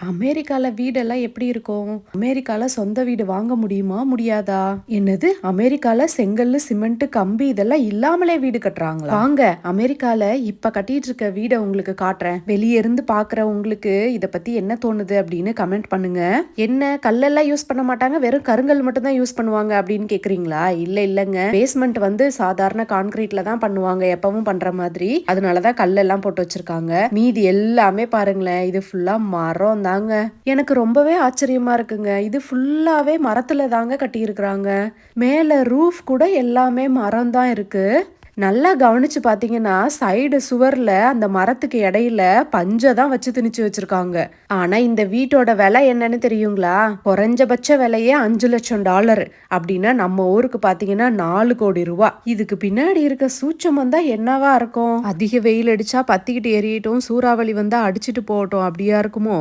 அமெரிக்கால வீடெல்லாம் எப்படி இருக்கும்? அமெரிக்கால சொந்த வீடு வாங்க முடியுமா? முடியாதா? என்னது? அமெரிக்கால செங்கல்லு, சிமெண்ட், கம்பி இதெல்லாம் இல்லாமலே வீடு கட்டுறாங்களா? வாங்க அமெரிக்கால இப்ப கட்டிட்டு இருக்க வீட உங்களுக்கு காட்டுறேன். வெளிய இருந்து பாக்குற உங்களுக்கு இத பத்தி என்ன தோணுது அப்படின்னு கமெண்ட் பண்ணுங்க. என்ன கல்லெல்லாம் யூஸ் பண்ண மாட்டாங்க, வெறும் கருங்கல் மட்டும் தான் யூஸ் பண்ணுவாங்க அப்படின்னு கேக்குறீங்களா? இல்லங்க. பேஸ்மெண்ட் வந்து சாதாரண கான்கிரீட்ல தான் பண்ணுவாங்க, எப்பவும் பண்ற மாதிரி. அதனாலதான் கல்லெல்லாம் போட்டு வச்சிருக்காங்க. மீதி எல்லாமே பாருங்களேன், இது ஃபுல்லா மரம் தாங்க. எனக்கு ரொம்பவே ஆச்சரியமா இருக்குங்க. இது ஃபுல்லாவே மரத்துல தாங்க கட்டியிருக்கிறாங்க. மேல ரூஃப் கூட எல்லாமே மரம் தான் இருக்கு. நல்லா கவனிச்சு பாத்தீங்கன்னா சைடு சுவர்ல அந்த மரத்துக்கு இடையில பஞ்ச தான் வச்சு திணிச்சு வச்சிருக்காங்க. ஆனா இந்த வீட்டோட விலை என்னன்னு தெரியுங்களா? குறைஞ்சபட்ச விலையே $5,00,000. அப்படின்னா நம்ம ஊருக்கு பாத்தீங்கன்னா 4,00,00,000 ரூபாய். இதுக்கு பின்னாடி இருக்க சூட்சமம் தான் என்னவா இருக்கும்? அதிக வெயில் அடிச்சா பத்திக்கிட்டு எரியட்டும், சூறாவளி வந்தா அடிச்சிட்டு போகட்டும் அப்படியா இருக்குமோ?